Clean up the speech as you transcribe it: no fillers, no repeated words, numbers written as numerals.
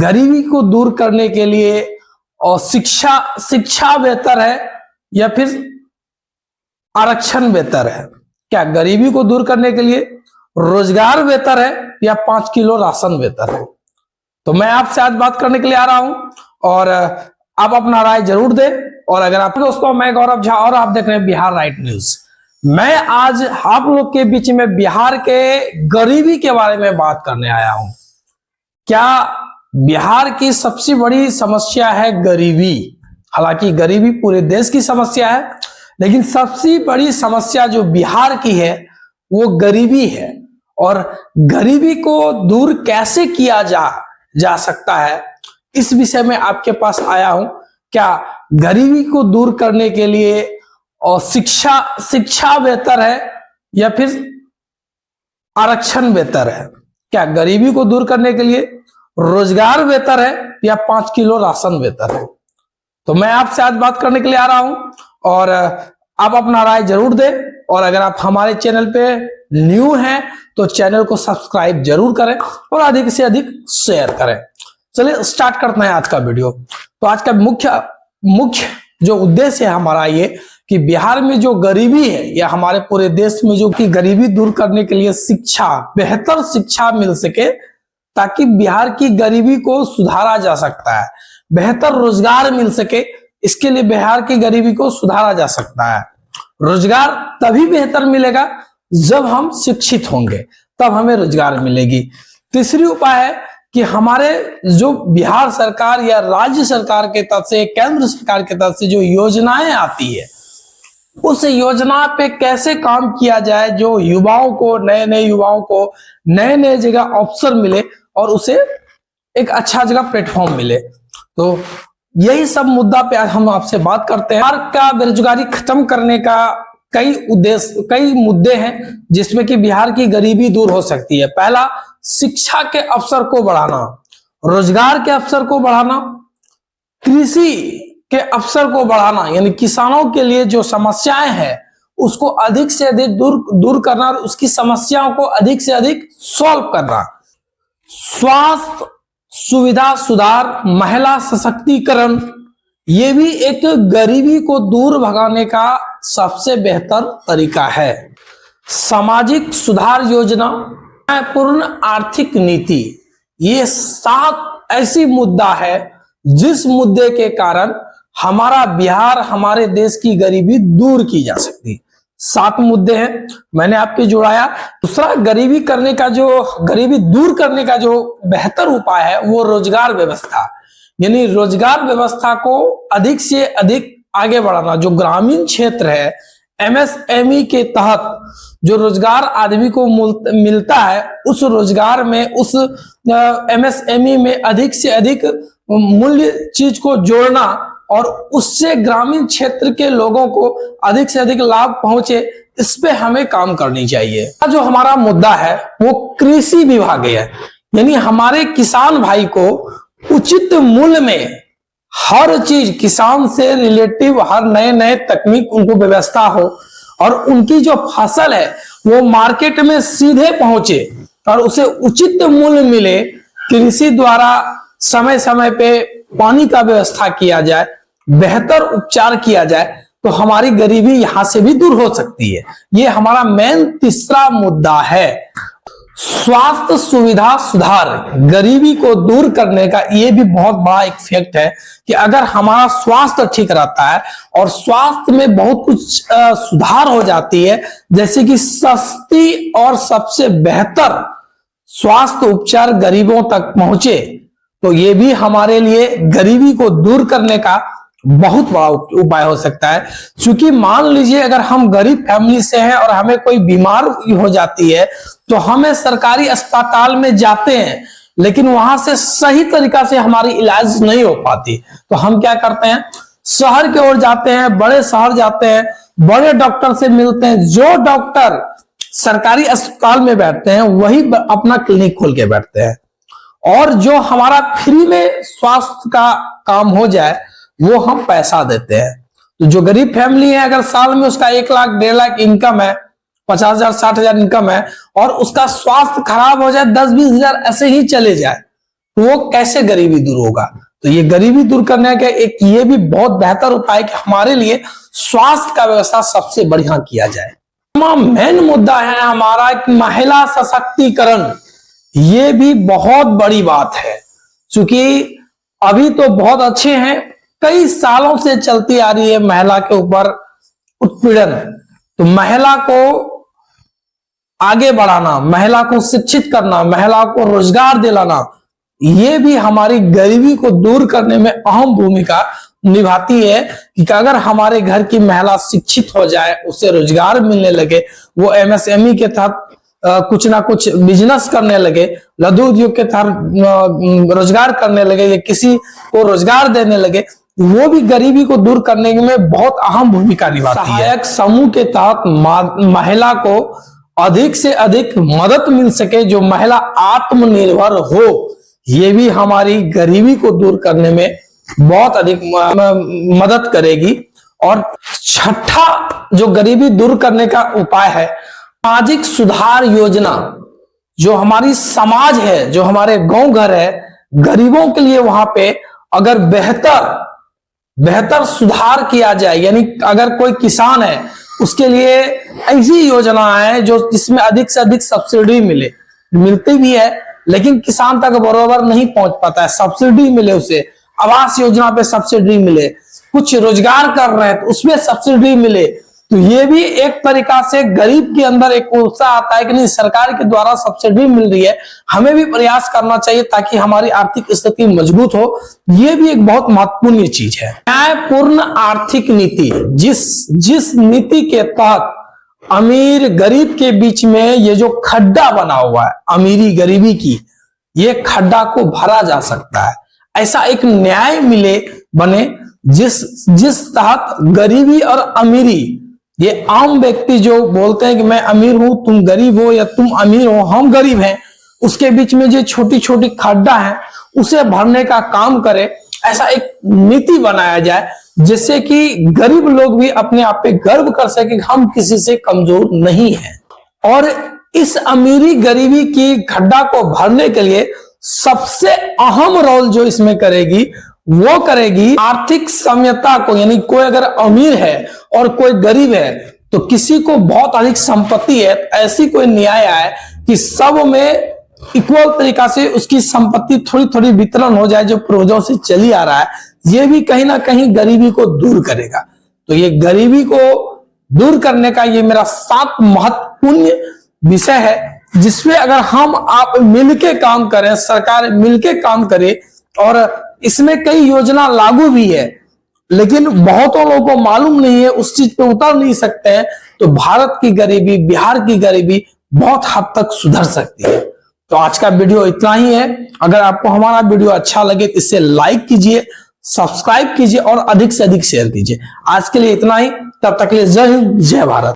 गरीबी को दूर करने के लिए और शिक्षा बेहतर है या फिर आरक्षण बेहतर है? क्या गरीबी को दूर करने के लिए रोजगार बेहतर है या 5 किलो राशन बेहतर है? तो मैं आपसे आज बात करने के लिए आ रहा हूं और आप अपना राय जरूर दें। और अगर आप दोस्तों, मैं गौरव झा और आप देख रहे हैं बिहार राइट न्यूज। मैं आज आप लोग के बीच में बिहार के गरीबी के बारे में बात करने आया हूं। क्या बिहार की सबसे बड़ी समस्या है गरीबी? हालांकि गरीबी पूरे देश की समस्या है, लेकिन सबसे बड़ी समस्या जो बिहार की है वो गरीबी है। और गरीबी को दूर कैसे किया जा सकता है, इस विषय में आपके पास आया हूं। क्या गरीबी को दूर करने के लिए और शिक्षा बेहतर है या फिर आरक्षण बेहतर है? क्या गरीबी को दूर करने के लिए रोजगार बेहतर है या 5 किलो राशन बेहतर है? तो मैं आपसे आज बात करने के लिए आ रहा हूं और आप अपना राय जरूर दें। और अगर आप हमारे चैनल पे न्यू हैं तो चैनल को सब्सक्राइब जरूर करें और अधिक से अधिक शेयर करें। चलिए स्टार्ट करते हैं आज का वीडियो। तो आज का मुख्य जो उद्देश्य है हमारा ये कि बिहार में जो गरीबी है या हमारे पूरे देश में जो कि गरीबी दूर करने के लिए बेहतर शिक्षा मिल सके, ताकि बिहार की गरीबी को सुधारा जा सकता है। बेहतर रोजगार मिल सके, इसके लिए बिहार की गरीबी को सुधारा जा सकता है। रोजगार तभी बेहतर मिलेगा जब हम शिक्षित होंगे, तब हमें रोजगार मिलेगी। तीसरी उपाय है कि हमारे जो बिहार सरकार या राज्य सरकार के तरफ से, केंद्र सरकार के तरफ से जो योजनाएं आती है, उस योजना पे कैसे काम किया जाए, जो युवाओं को, नए युवाओं को नए जगह अवसर मिले और उसे एक अच्छा जगह प्लेटफॉर्म मिले। तो यही सब मुद्दा पे आज हम आपसे बात करते हैं। बिहार का बेरोजगारी खत्म करने का कई मुद्दे हैं जिसमें कि बिहार की गरीबी दूर हो सकती है। पहला, शिक्षा के अवसर को बढ़ाना, रोजगार के अवसर को बढ़ाना, कृषि के अवसर को बढ़ाना, यानी किसानों के लिए जो समस्याएं हैं उसको अधिक से अधिक दूर करना और उसकी समस्याओं को अधिक से अधिक सॉल्व करना। स्वास्थ्य सुविधा सुधार, महिला सशक्तिकरण, ये भी एक गरीबी को दूर भगाने का सबसे बेहतर तरीका है। सामाजिक सुधार योजना, पूर्ण आर्थिक नीति, ये 7 ऐसी मुद्दा है जिस मुद्दे के कारण हमारा बिहार, हमारे देश की गरीबी दूर की जा सकती। 7 मुद्दे हैं, मैंने आपके जुड़ाया। दूसरा, गरीबी दूर करने का जो बेहतर उपाय है वो रोजगार व्यवस्था, यानी रोजगार व्यवस्था को अधिक से अधिक आगे बढ़ाना। जो ग्रामीण क्षेत्र है, एमएसएमई के तहत जो रोजगार आदमी को मिलता है, उस रोजगार में, उस एमएसएमई में अधिक से अधिक मूल्य चीज को जोड़ना और उससे ग्रामीण क्षेत्र के लोगों को अधिक से अधिक लाभ पहुंचे, इस पे हमें काम करनी चाहिए। जो हमारा मुद्दा है वो कृषि विभाग है, यानी हमारे किसान भाई को उचित मूल्य में हर चीज, किसान से रिलेटिव हर नए तकनीक उनको व्यवस्था हो और उनकी जो फसल है वो मार्केट में सीधे पहुंचे और उसे उचित मूल्य मिले। कृषि द्वारा समय समय पे पानी का व्यवस्था किया जाए, बेहतर उपचार किया जाए, तो हमारी गरीबी यहां से भी दूर हो सकती है। ये हमारा मेन तीसरा मुद्दा है। स्वास्थ्य सुविधा सुधार, गरीबी को दूर करने का ये भी बहुत बड़ा एक फैक्ट है कि अगर हमारा स्वास्थ्य ठीक रहता है और स्वास्थ्य में बहुत कुछ सुधार हो जाती है, जैसे कि सस्ती और सबसे बेहतर स्वास्थ्य उपचार गरीबों तक पहुंचे, तो ये भी हमारे लिए गरीबी को दूर करने का बहुत बड़ा उपाय हो सकता है। क्योंकि मान लीजिए अगर हम गरीब फैमिली से हैं और हमें कोई बीमार हो जाती है तो हमें सरकारी अस्पताल में जाते हैं, लेकिन वहां से सही तरीका से हमारी इलाज नहीं हो पाती, तो हम क्या करते हैं, शहर की ओर जाते हैं, बड़े शहर जाते हैं, बड़े डॉक्टर से मिलते हैं। जो डॉक्टर सरकारी अस्पताल में बैठते हैं वही अपना क्लिनिक खोल के बैठते हैं, और जो हमारा फ्री में स्वास्थ्य का काम हो जाए वो हम पैसा देते हैं। तो जो गरीब फैमिली है, अगर साल में उसका 1 लाख 1.5 लाख इनकम है, 50,000 60,000 इनकम है, और उसका स्वास्थ्य खराब हो जाए, 10-20 हजार ऐसे ही चले जाए, तो वो कैसे गरीबी दूर होगा? तो ये गरीबी दूर करने का एक ये भी बहुत बेहतर उपाय कि हमारे लिए स्वास्थ्य का व्यवस्था सबसे बढ़िया किया जाए। मेन मुद्दा है हमारा एक महिला सशक्तिकरण। ये भी बहुत बड़ी बात है, क्योंकि अभी तो बहुत अच्छे हैं, कई सालों से चलती आ रही है महिला के ऊपर उत्पीड़न। तो महिला को आगे बढ़ाना, महिला को शिक्षित करना, महिला को रोजगार दिलाना, ये भी हमारी गरीबी को दूर करने में अहम भूमिका निभाती है। कि अगर हमारे घर की महिला शिक्षित हो जाए, उसे रोजगार मिलने लगे, वो एमएसएमई के तहत कुछ ना कुछ बिजनेस करने लगे, लघु उद्योग के तहत रोजगार करने लगे, या किसी को रोजगार देने लगे, वो भी गरीबी को दूर करने में बहुत अहम भूमिका निभाती है। सहायक समूह के तहत महिला को अधिक से अधिक मदद मिल सके, जो महिला आत्मनिर्भर हो, ये भी हमारी गरीबी को दूर करने में बहुत अधिक मदद करेगी। और छठा जो गरीबी दूर करने का उपाय है, सामाजिक सुधार योजना। जो हमारी समाज है, जो हमारे गांव घर है, गरीबों के लिए वहां पे अगर बेहतर सुधार किया जाए, यानी अगर कोई किसान है उसके लिए ऐसी योजना है जो जिसमें अधिक से अधिक सब्सिडी मिलती भी है, लेकिन किसान तक बराबर नहीं पहुंच पाता है। सब्सिडी मिले उसे, आवास योजना पे सब्सिडी मिले, कुछ रोजगार कर रहे हैं तो उसमें सब्सिडी मिले, तो ये भी एक तरीका से गरीब के अंदर एक उत्साह आता है कि नहीं, सरकार के द्वारा सब्सिडी मिल रही है, हमें भी प्रयास करना चाहिए ताकि हमारी आर्थिक स्थिति मजबूत हो। ये भी एक बहुत महत्वपूर्ण चीज है। न्यायपूर्ण आर्थिक नीति, जिस नीति के तहत अमीर गरीब के बीच में ये जो खड्डा बना हुआ है अमीरी गरीबी की, ये खड्डा को भरा जा सकता है। ऐसा एक न्याय बने जिस तहत गरीबी और अमीरी, ये आम व्यक्ति जो बोलते हैं कि मैं अमीर हूं, तुम गरीब हो, या तुम अमीर हो, हम गरीब हैं, उसके बीच में जो छोटी छोटी खड्डा है उसे भरने का काम करे। ऐसा एक नीति बनाया जाए जिससे कि गरीब लोग भी अपने आप पे गर्व कर सके कि हम किसी से कमजोर नहीं हैं। और इस अमीरी गरीबी की खड्डा को भरने के लिए सबसे अहम रोल जो इसमें करेगी, वो करेगी आर्थिक समता को। यानी कोई अगर अमीर है और कोई गरीब है, तो किसी को बहुत अधिक संपत्ति है, ऐसी कोई न्याय आए कि सब में इक्वल तरीका से उसकी संपत्ति थोड़ी थोड़ी वितरण हो जाए, जो पूर्वजों से चली आ रहा है। ये भी कहीं ना कहीं गरीबी को दूर करेगा। तो ये गरीबी को दूर करने का ये मेरा 7 महत्वपूर्ण विषय है, जिसमें अगर हम आप मिलके काम करें, सरकार मिलके काम करे, और इसमें कई योजना लागू भी है, लेकिन बहुतों लोगों को मालूम नहीं है, उस चीज पे उतर नहीं सकते हैं, तो भारत की गरीबी, बिहार की गरीबी बहुत हद तक सुधर सकती है। तो आज का वीडियो इतना ही है। अगर आपको हमारा वीडियो अच्छा लगे तो इसे लाइक कीजिए, सब्सक्राइब कीजिए और अधिक से अधिक शेयर कीजिए। आज के लिए इतना ही, तब तक के लिए जय हिंद, जय भारत।